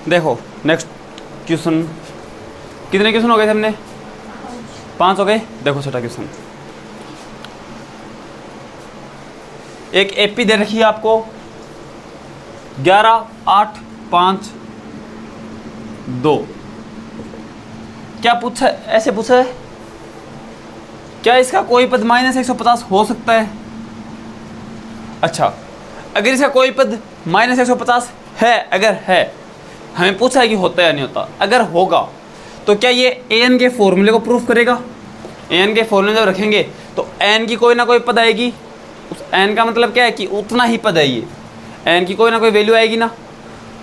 देखो next question, कितने question हो गए थे हमने? 5 हो गए। देखो छठा क्वेश्चन, एक एपी दे रखी है आपको 11, 8, 5, 2। क्या पूछा है? ऐसे पूछा है, क्या इसका कोई पद -150 हो सकता है? अच्छा, अगर इसका कोई पद -150 है, अगर है, हमें पूछा है कि होता है या नहीं होता। अगर होगा तो क्या ये an के फॉर्मूले को प्रूफ करेगा? an के फॉर्मूले जब रखेंगे तो n की कोई ना कोई पद आएगी। उस n का मतलब क्या है कि उतना ही पद है ये, n की कोई ना कोई वैल्यू आएगी ना।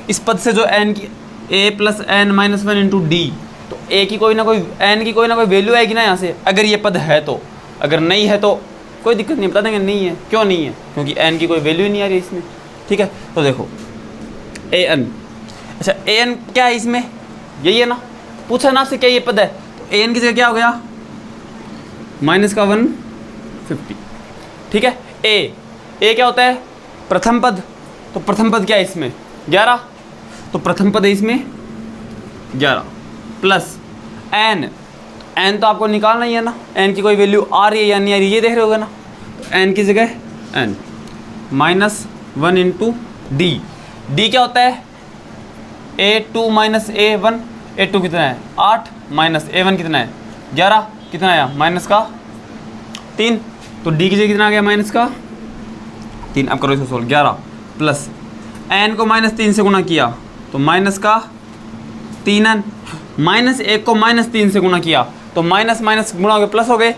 इस पद से जो n की a + n - 1 इंटू डी, तो a की कोई ना कोई n की कोई ना कोई वैल्यू आएगी ना यहाँ से, अगर ये पद है तो। अगर नहीं है तो कोई दिक्कत नहीं, बता देंगे नहीं है। क्यों नहीं है? क्योंकि n की कोई वैल्यू नहीं आ रही इसमें। ठीक है, तो देखो an, अच्छा an क्या है इसमें? यही है ना, पूछा ना आपसे क्या ये पद है, तो an की जगह क्या हो गया? -150। ठीक है, a क्या होता है? प्रथम पद। तो प्रथम पद क्या है इसमें? 11। तो प्रथम पद है इसमें 11 प्लस n तो आपको निकालना ही है ना, n की कोई वैल्यू आ रही है या नहीं आ रही, ये देख रहे होगे ना। तो n की जगह n -1 इंटू डी क्या होता है? a2 - a1, a2 कितना है? 8 माइनस a1 कितना है? 11, कितना आया? -3। तो डी की जगह कितना आ गया? -3। अब करो इसको सोल्व। 11 प्लस n को -3 से गुणा किया तो -3n, -1 को -3 से गुणा किया तो माइनस गुणा हो गए प्लस हो गए।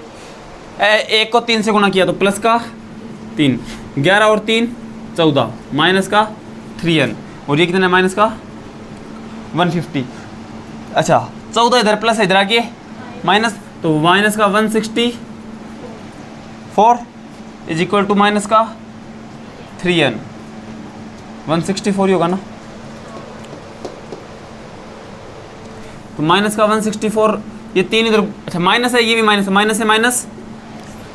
1 को 3 से गुणा किया तो +3, 11 और 3 14, -3n, और ये कितना है? -150। अच्छा 14 इधर प्लस इधर आके माइनस, तो -164 इज इक्वल टू -3n। 164 ही होगा ना, तो -164, ये 3 इधर, अच्छा माइनस है, ये भी माइनस है, माइनस से माइनस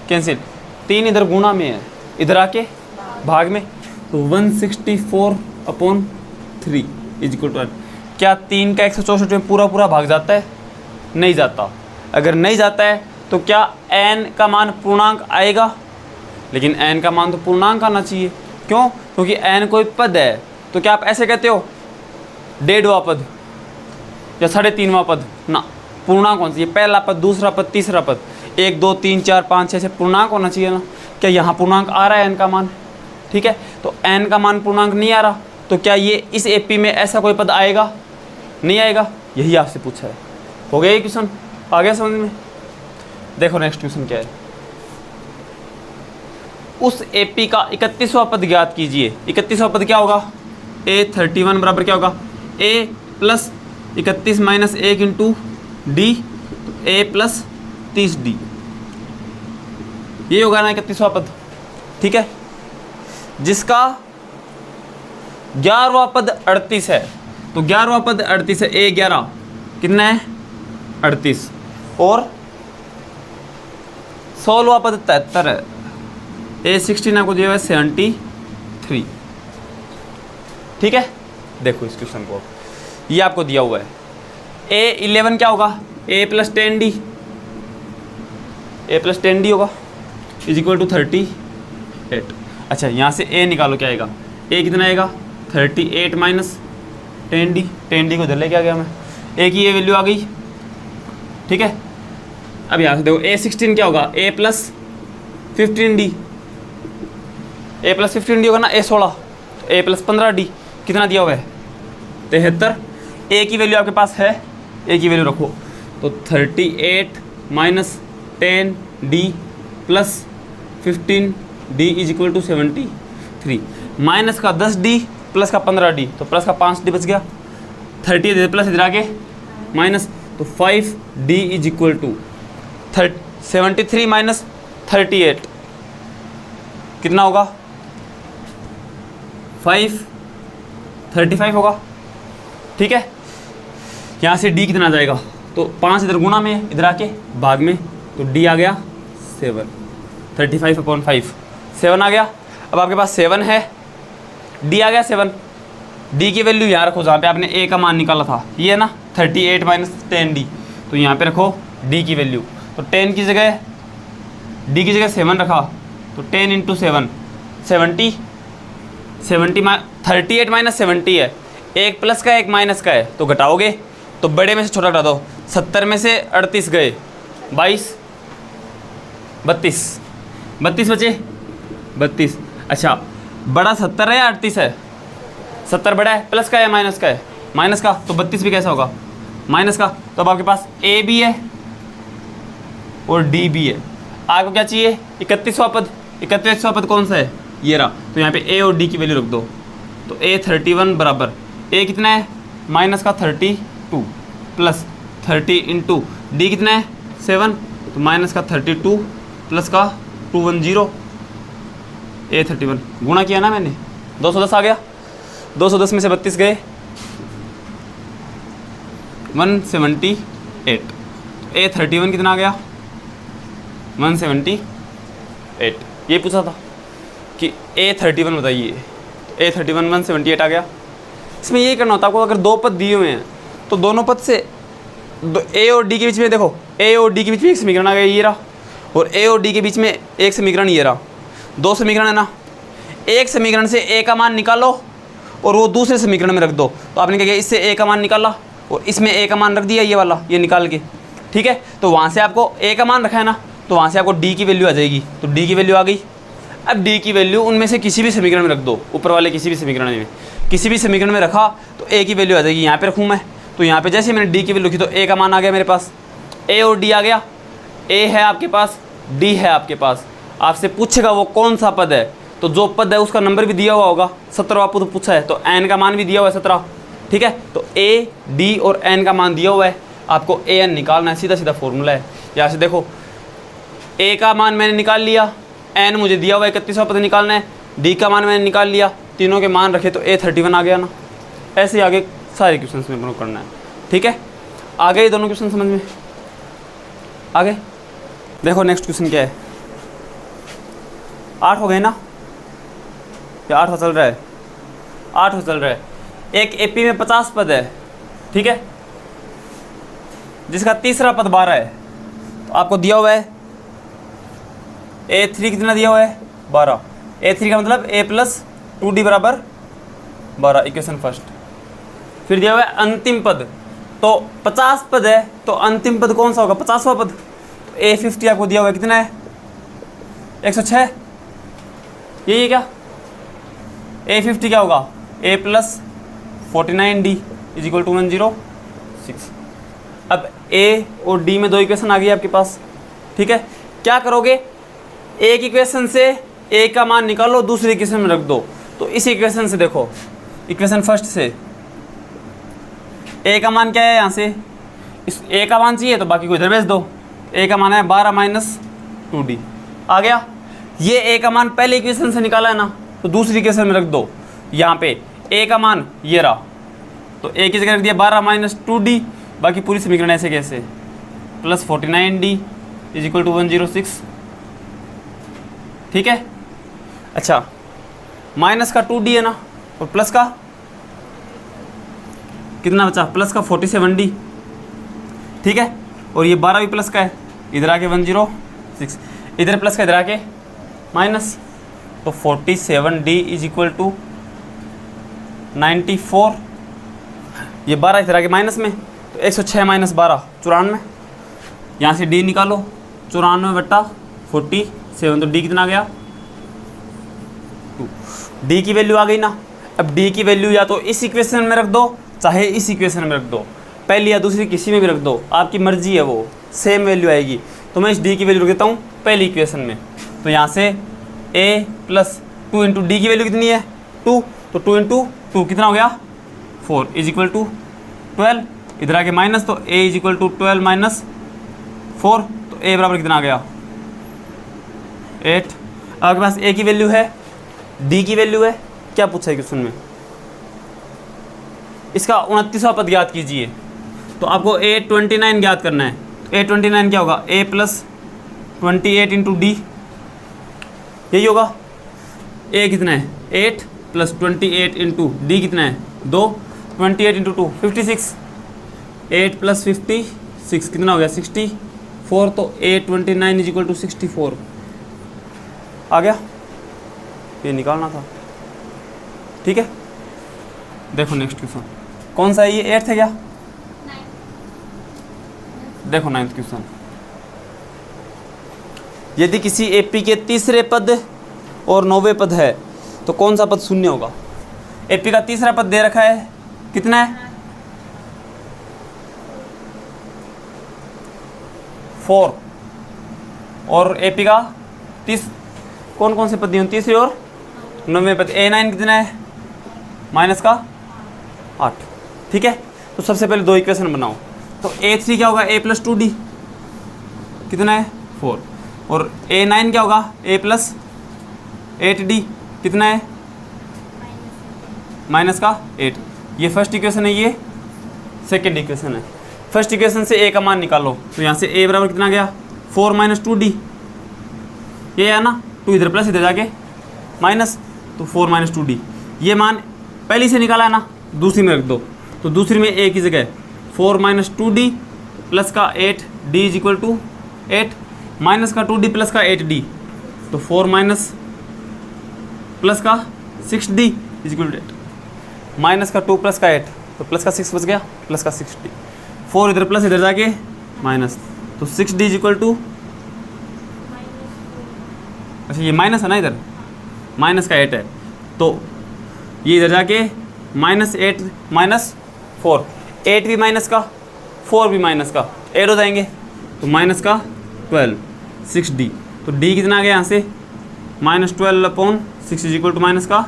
कैंसिल, 3 इधर गुणा में है, इधर आके भाग में, तो 164/3 इज इक्वल टू। क्या 3 का 164 में पूरा भाग जाता है? नहीं जाता। अगर नहीं जाता है तो क्या n का मान पूर्णांक आएगा? लेकिन n का मान तो पूर्णांक आना चाहिए। क्यों? क्योंकि n कोई पद है। तो क्या आप ऐसे कहते हो 1.5वां पद या 3.5वां पद? ना, पूर्णांक होना चाहिए। पहला पद, दूसरा पद, तीसरा पद, 1 2 3 4 5 6 पूर्णांक होना चाहिए ना। क्या यहाँ पूर्णांक आ रहा है n का मान? ठीक है, तो n का मान पूर्णांक नहीं आ रहा, तो क्या ये इस एपी में ऐसा कोई पद आएगा? नहीं आएगा। यही आपसे पूछा है। हो गया ये क्वेश्चन? आ गया समझ में? देखो नेक्स्ट क्वेश्चन क्या है। उस एपी का 31वां पद ज्ञात कीजिए। 31वां पद क्या होगा? a31 बराबर क्या होगा? a + 31 - 1 into D, a + 30d, ये होगा ना 31वां पद। ठीक है, जिसका 11वां पद 38 है, तो 11वां पद 38 है, a11 कितना है? 38, और 16वां पद 73 है, a16 आपको दिया हुआ है 73। ठीक है, देखो इस क्वेश्चन को, ये आपको दिया हुआ है a11 क्या होगा? a + 10d, a + 10d होगा इज इक्वल टू 38। अच्छा यहाँ से a निकालो, क्या आएगा? a कितना आएगा? 38 माइनस 10d, 10d को इधर लेके आ गया मैं, a की ये वैल्यू आ गई। ठीक है, अब यहाँ से देखो a16 क्या होगा? a + 15d, a + 15d होगा ना, a16, a + 15d कितना दिया हुआ है? 73। a की वैल्यू आपके पास है, a की वैल्यू रखो, तो 38 minus 10d + 15d is equal to 73, minus का 10d प्लस का 15d, तो प्लस का 5d बच गया, 30 प्लस इधर आगे माइनस, तो 5d is equal to 73 minus 38 कितना होगा? 35 होगा। ठीक है, यहाँ से d कितना आ जाएगा? तो 5 इधर गुणा में, इधर आके भाग में, तो d आ गया 7, 35/5, 7 आ गया। अब आपके पास 7 है, d आ गया 7, डी की वैल्यू यहाँ रखो जहाँ पे आपने ए का मान निकाला था, ये है ना 38 माइनस 10D, तो यहाँ पे रखो डी की वैल्यू। तो 10 की जगह डी की जगह 7 रखा, तो 10 इंटू 7 70, 38 माइनस 70 है, एक प्लस का एक माइनस का है, तो घटाओगे तो बड़े में से छोटा घटा दो। 70 में से 38 गए 22, 32 बचे 32। अच्छा बड़ा 70 है या 38 है? 70 बड़ा है, प्लस का है माइनस का है? माइनस का, तो 32 भी कैसा होगा? माइनस का। तो अब आपके पास ए भी है और डी भी है। आपको क्या चाहिए? 31वां पद। 31वां पद कौन सा है? ये रहा। तो यहाँ पे ए और डी की वैल्यू रख दो। तो ए 31 बराबर ए कितना है? माइनस का 32 प्लस 30 इंटू डी कितना है? 7, तो माइनस का 32 प्लस का 210, ए 31 गुणा किया ना मैंने, 210 आ गया। 210 में से 32 गए 178। ए 31 कितना आ गया? 178। ये पूछा था कि ए 31 बताइए, ए 31 178 आ गया। इसमें ये करना होता है आपको, अगर दो पद दिए हुए हैं तो दोनों पद से ए और डी के बीच में, देखो ए और डी के बीच में एक समीकरण आ गया, ये रहा, और ए और डी के बीच में एक समीकरण ये रहा। दो समीकरण है ना, एक समीकरण से ए का मान निकालो और वो दूसरे समीकरण में रख दो। तो आपने क्या किया, इससे ए का मान निकाला और इसमें ए का मान रख दिया, ये वाला ये निकाल के, ठीक है। तो वहाँ से आपको ए का मान रखा है ना, तो वहाँ से आपको डी की वैल्यू आ जाएगी। तो डी की वैल्यू आ गई। अब डी की वैल्यू उनमें से किसी भी समीकरण में रख दो, ऊपर वाले किसी भी समीकरण में, किसी भी समीकरण में रखा तो ए की वैल्यू आ जाएगी। यहाँ पे रखूँ मैं, तो यहाँ पे जैसे मैंने डी की वैल्यू रखी तो ए का मान आ गया मेरे पास, ए और डी आ गया। ए है आपके पास, डी है आपके पास। आपसे पूछेगा वो कौन सा पद है, तो जो पद है उसका नंबर भी दिया हुआ होगा। 17 आपको तो पूछा है, तो एन का मान भी दिया हुआ है 17, ठीक है। तो ए डी और एन का मान दिया हुआ है, आपको ए एन निकालना है, सीधा सीधा फॉर्मूला है। यहाँ से देखो ए का मान मैंने निकाल लिया, एन मुझे दिया हुआ है 31वां पद निकालना है, डी का मान मैंने निकाल लिया, तीनों के मान रखे तो ए 31 आ गया ना। ऐसे ही आगे सारे क्वेश्चन में अपना करना है, ठीक है। आ गए दोनों क्वेश्चन समझ में? आ गए। देखो नेक्स्ट क्वेश्चन क्या है, 8 हो गए ना, या 8 चल रहा है? 8 चल रहा है। एक एपी में 50 पद है, ठीक है, जिसका तीसरा पद 12 है। तो आपको दिया हुआ है A3 कितना दिया हुआ है? 12। A3 का मतलब A प्लस 2D बराबर 12, इक्वेशन फर्स्ट। फिर दिया हुआ है अंतिम पद, तो 50 पद है, तो अंतिम पद कौन सा होगा? 50वां पद। तो A50 आपको दिया हुआ है कितना है? 106। यही है क्या? A50 क्या होगा? A plus 49D is equal to 106। अब A और D में दो इक्वेशन आ गई आपके पास, ठीक है। क्या करोगे? एक इक्वेशन से A का मान निकालो, दूसरी इक्वेशन में रख दो। तो इस इक्वेशन से देखो, इक्वेशन फर्स्ट से A का मान क्या है? यहाँ से इस A का मान चाहिए तो बाकी को इधर भेज दो। A का मान है 12 माइनस 2D आ गया। ये A का मान पहले इक्वेशन से निकाला है ना, तो दूसरी इक्वेशन में रख दो। यहाँ पे A का मान ये रहा, तो A की जगह रख दिया 12 माइनस 2D, बाकी पूरी समीकरण ऐसे कैसे, plus 49D is equal to 106, ठीक है। अच्छा माइनस का 2D है ना, और प्लस का कितना बचा? प्लस का 47D, ठीक है। और ये 12 भी प्लस का है, इधर आके 106, इधर प्लस का इधर आके माइनस, तो 47D इज इक्वल टू 94। ये 12 इधर आके माइनस में, तो 106 माइनस 12 94। यहाँ से D निकालो, 94 बट्टा 47, तो D कितना आ गया? 2। D की वैल्यू आ गई ना। अब D की वैल्यू या तो इस इक्वेशन में रख दो, चाहे इस इक्वेशन में रख दो, पहली या दूसरी किसी में भी रख दो, आपकी मर्जी है, वो सेम वैल्यू आएगी। तो मैं इस D की वैल्यू रख देता हूँ पहली इक्वेशन में। तो यहाँ से A प्लस 2 इंटू डी की वैल्यू कितनी है? 2, तो 2 इंटू 2 कितना हो गया? 4 इज इक्वल टू 12, इधर आके माइनस, तो A is equal to 12 minus 4, तो A बराबर कितना आ गया? 8। आपके पास A की वैल्यू है, D की वैल्यू है, क्या पूछा है क्वेश्चन में? इसका 29वां पद ज्ञात कीजिए। तो आपको A29 ज्ञात करना है। तो A29 क्या होगा? A प्लस 28 इंटू डी, यही होगा। A कितना है? 8 प्लस 28 इंटू डी कितना है? 2, 28 इंटू 2 56, 8 प्लस 56 कितना हो गया 64, तो 829 इज इक्वल टू 64 आ गया, ये निकालना था। ठीक है, देखो नेक्स्ट क्वेश्चन कौन सा है, ये 8th है क्या? देखो 9th क्वेश्चन, यदि किसी एपी के तीसरे पद और 9वें पद है तो कौन सा पद शून्य होगा? एपी का तीसरा पद दे रखा है, कितना है 4, और एपी का कौन कौन से पद दिए? तीसरे और 9वें पद। A9 कितना है माइनस का 8। ठीक है, तो सबसे पहले दो इक्वेशन बनाओ। तो A3 क्या होगा? A प्लस 2D कितना है 4, और A9 क्या होगा? A प्लस 8D कितना है माइनस का 8। ये फर्स्ट इक्वेशन है, ये सेकेंड इक्वेशन है। फर्स्ट इक्वेशन से A का मान निकालो, तो यहाँ से A बराबर कितना गया 4 माइनस 2D, ये है ना 2 इधर प्लस इधर जाके माइनस, तो 4 माइनस 2D। ये मान पहली से निकाला है ना, दूसरी में रख दो, तो दूसरी में A की जगह 4 माइनस 2D प्लस का 8D is equal to 8, minus का 2D प्लस का 8D, तो 4 माइनस प्लस का 6D is equal to 8, minus का 2 प्लस का 8, तो प्लस का 6 बच गया, प्लस का 6D, 4 इधर प्लस इधर जाके माइनस, तो 6D इज इक्वल टू, अच्छा ये माइनस है ना, इधर माइनस का 8 है, तो ये इधर जाके माइनस 8 माइनस 4, 8 भी माइनस का 4 भी माइनस का ऐड हो जाएंगे, तो माइनस का 12 6D, तो D कितना आ गया यहाँ से minus 12/6 is equal to minus का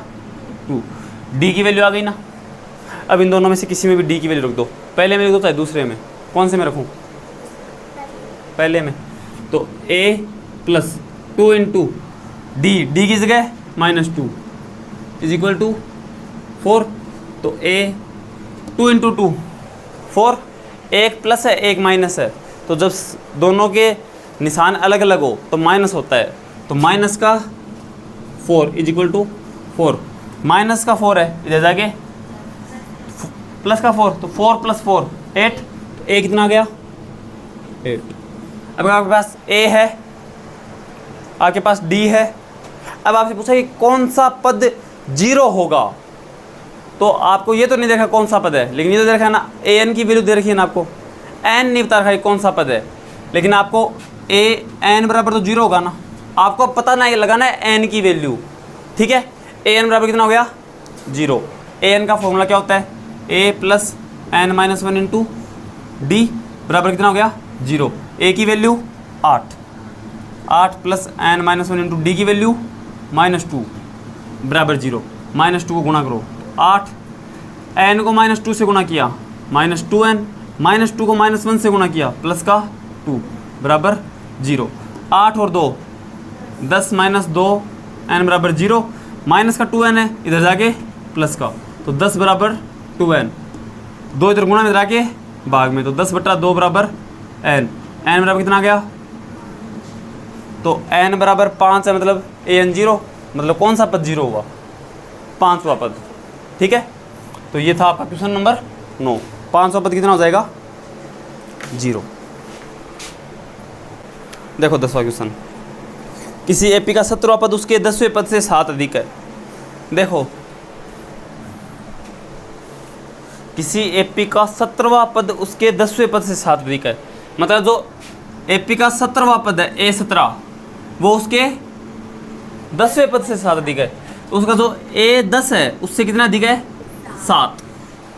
2। D की वैल्यू आ गई ना। अब इन दोनों में से किसी में भी D की वैल्यू रख दो, पहले में रख दो चाहे दूसरे में, कौन से में रखूँ? पहले में। तो A प्लस 2 इंटू D की जगह माइनस 2 इज इक्वल टू 4, तो A 2 इंटू 2 4, एक प्लस है एक माइनस है, तो जब दोनों के निशान अलग अलग हो तो माइनस होता है, तो माइनस का 4 इज इक्वल टू 4, माइनस का 4 है इधर जाके प्लस का 4, तो 4 प्लस 4 8, तो A कितना आ गया 8। अब आपके पास A है, आपके पास D है, अब आपसे पूछा कि कौन सा पद 0 होगा, तो आपको ये तो नहीं देखा कौन सा पद है, लेकिन ये तो देखा है ना an की वैल्यू दे रखी है ना, आपको n नहीं बता रखा है कौन सा पद है, लेकिन आपको an बराबर तो 0 होगा ना, आपको पता नहीं लगाना है n की वैल्यू। ठीक है, an बराबर कितना हो गया 0। an का फॉर्मूला क्या होता है? a plus n minus 1 into D बराबर कितना हो गया 0। a की value 8 plus n minus 1 into D की वैल्यू -2 बराबर 0। -2 को गुणा करो, 8 n को -2 से गुणा किया -2n, -2 को -1 से गुणा किया प्लस का 2 बराबर 0। 8 और 2 10 माइनस 2 n बराबर 0, माइनस का 2n है इधर जाके प्लस का, तो 10 बराबर 2n, 2 इधर गुणा में इधर आके भाग में, तो 10/2 बराबर n बराबर कितना आ गया? तो n बराबर 5 है, मतलब an 0, मतलब कौन सा पद 0 हुआ? 5वां पद। ठीक है, तो ये था आपका क्वेश्चन नंबर 9। 5वां पद कितना हो जाएगा 0। देखो 10वां क्वेश्चन, किसी एपी का 17वां पद उसके 10वें पद से 7 अधिक है। देखो किसी एपी का 17वां पद उसके 10वें पद से 7 अधिक है, मतलब जो एपी का 17वां पद है A17 वो उसके 10वें पद से 7 अधिक है, तो उसका जो A10 है उससे कितना अधिक है 7।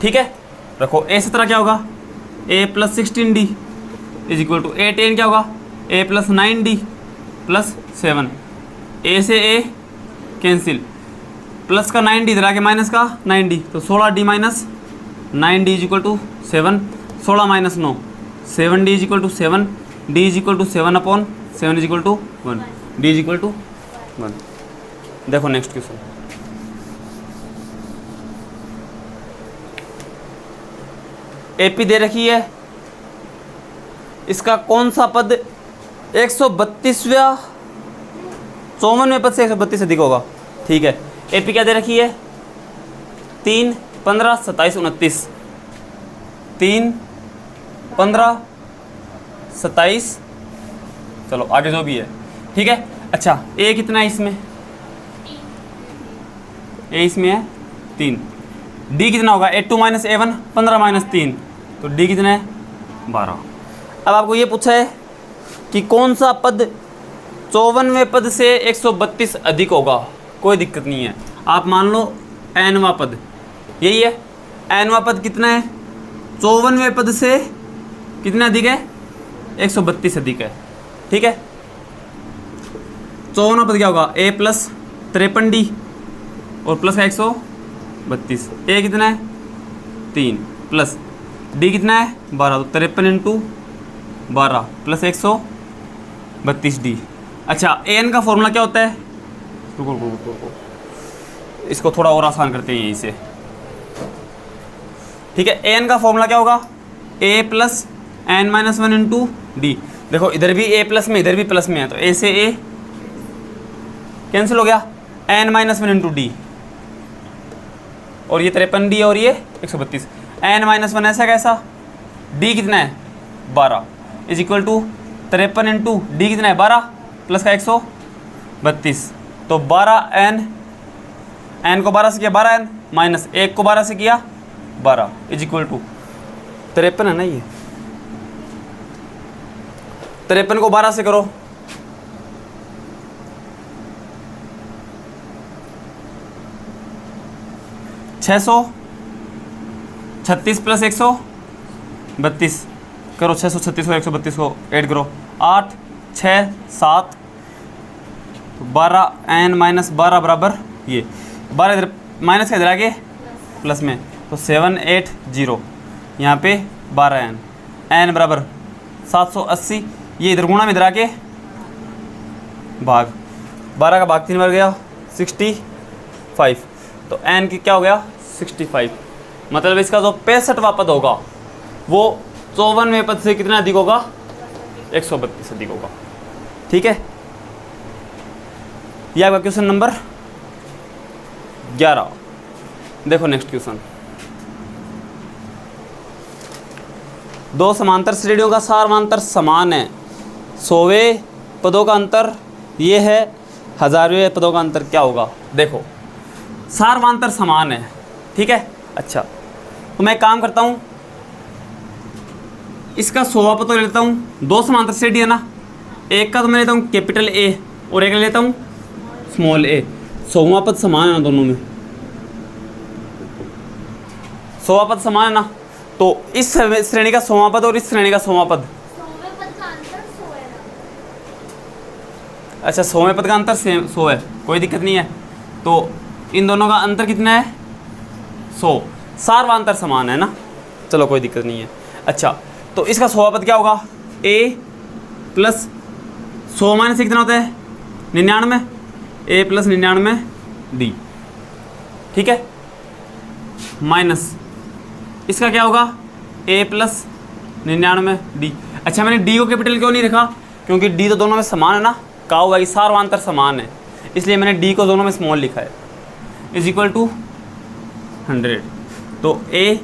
ठीक है, रखो A17 क्या होगा A plus 16D is equal to A10 क्या होगा A plus 9D plus 7, A से A कैंसिल, प्लस का 9D इधर आके माइनस का 9D, तो 16D minus 9D is equal to 7, 16 minus 9 7D is equal to 7, D is equal to 7/7 is equal to 1, D is equal to 1। देखो next question, AP दे रखी है, इसका कौन सा पद 132वें 54वें पद से 132 अधिक होगा। ठीक है, एपी क्या दे रखी है 3 15, 27, 29, 3, 15, 27, चलो आगे जो भी है, ठीक है। अच्छा ए कितना है इसमें, ए इसमें है 3, डी कितना होगा, A2 माइनस A1, 15 माइनस 3, तो डी कितना है 12। अब आपको ये पूछा है कि कौन सा पद 54वें पद से 132 अधिक होगा। कोई दिक्कत नहीं है, आप मान लो nवां पद यही है, nवां पद कितना है 54वें पद से कितना अधिक है, 132 अधिक है, ठीक है। 54वां पद क्या होगा, a प्लस 53d और प्लस का 132, ए कितना है 3 प्लस डी कितना है 12, तो 53 इंटू 12 प्लस 132 डी। अच्छा ए एन का फॉर्मूला क्या होता है, रुको इसको थोड़ा और आसान करते हैं यहीं से, ठीक है। ए एन का फॉर्मूला क्या होगा, A plus N minus 1 into D. देखो इधर भी ए प्लस में इधर भी प्लस में है, तो ए से ए कैंसिल हो गया, एन माइनस 1 इंटू डी, और ये 53d और ये 132, एन माइनस 1 ऐसा कैसा, डी कितना है 12 is equal to 53 into D कितना है 12 प्लस का 132, तो 12 एन को 12 से किया 12 एन माइनस 1 को 12 से किया 12 इज इक्वल टू 53 है ना, ये 53 को 12 से करो, छः सौ 36 प्लस 132 करो, 636 और 132 को ऐड करो, 8 6 7, 12 एन माइनस 12 बराबर ये 12 इधर माइनस का इधर आगे प्लस में, तो 780 यहाँ पे 12 एन बराबर 780, ये इधर गुणा में इधर आके भाग, 12 का भाग 3 बार गया 65, तो एन की क्या हो गया 65, मतलब इसका जो 65वां पद होगा वो 54वें पद से कितना अधिक होगा, 132 अधिक होगा, ठीक है। यह आपका क्वेश्चन नंबर 11। देखो नेक्स्ट क्वेश्चन, दो समांतर श्रेणियों का सारवांतर समान है, 100वें पदों का अंतर ये है, 1000वें पदों का अंतर क्या होगा। देखो सारवांतर समान है, ठीक है। अच्छा तो मैं काम करता हूँ, इसका 100वां पद लेता हूँ, दो समांतर श्रेणी है ना, एक का तो मैं लेता हूँ कैपिटल ए और एक लेता हूँ स्मॉल ए, 100वां पद समान है ना दोनों में, 100वां पद समान है ना, तो इस श्रेणी का 100वां पद और इस श्रेणी का 100वां पद, अच्छा 100वें पद का अंतर 100 है, कोई दिक्कत नहीं है, तो इन दोनों का अंतर कितना है 100, सारवांतर समान है ना, चलो कोई दिक्कत नहीं है। अच्छा तो इसका 100वां पद क्या होगा, a प्लस 100 माइनस कितना होता है 99, a प्लस 99 d, ठीक है, माइनस इसका क्या होगा a प्लस 99 d। अच्छा मैंने d को कैपिटल क्यों नहीं रखा, क्योंकि d तो दोनों में समान है ना, कहा हुआ कि सारवांतर समान है, इसलिए मैंने d को दोनों में स्मॉल लिखा है, इज इक्वल टू 100, तो a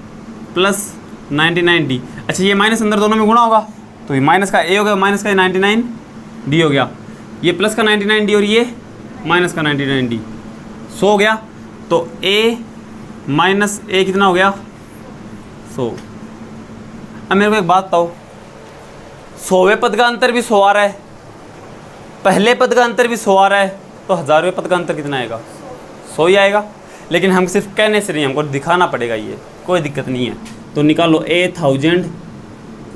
प्लस 99d। अच्छा ये माइनस अंदर दोनों में गुणा होगा, तो ये माइनस का a हो गया, माइनस का 99d हो गया, ये प्लस का 99d और ये माइनस का 99d 100 हो गया, तो a माइनस a कितना हो गया 100। अब मेरे को एक बात बताओ, 100वें पद का अंतर भी 100 आ रहा है, पहले पद का अंतर भी 100 आ रहा है, तो 1000वें पद का अंतर कितना आएगा 100 ही आएगा, लेकिन हम सिर्फ कहने से नहीं, हमको दिखाना पड़ेगा, ये कोई दिक्कत नहीं है। तो निकालो a1000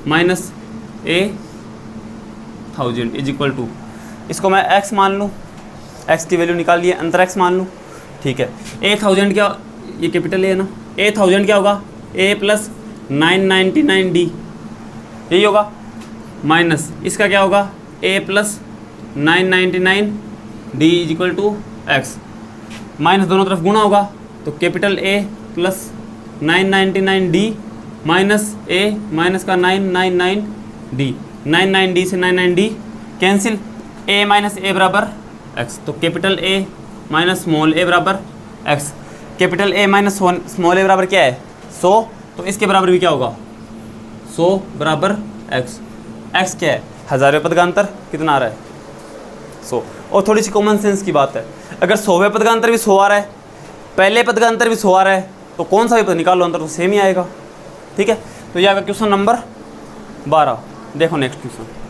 minus a1000 is equal to, इसको मैं x मान लूँ, x की वैल्यू निकाल लिए, अंतर x मान लूँ, ठीक है। a1000 क्या, ये कैपिटल ए है ना, a1000 क्या होगा a प्लस 999d, यही होगा, माइनस इसका क्या होगा a plus 999d is equal to x, minus दोनों तरफ गुणा होगा, तो capital A plus 999d minus A minus का 999d, 99d से 99d cancel, A minus A बराबर x, तो capital A minus small a बराबर x, capital A minus small A बराबर क्या है 100, तो इसके बराबर भी क्या होगा 100 बराबर x। x क्या है 1000वें पद का अंतर कितना आ रहा है 100। और थोड़ी सी कॉमन सेंस की बात है, अगर 100वें पद का अंतर भी 100 आ रहा है, पहले पद का अंतर भी 100 आ रहा है, तो कौन सा भी पद निकाल लो अंतर तो सेम ही आएगा। ठीक है, तो ये आएगा क्वेश्चन नंबर 12। देखो नेक्स्ट क्वेश्चन।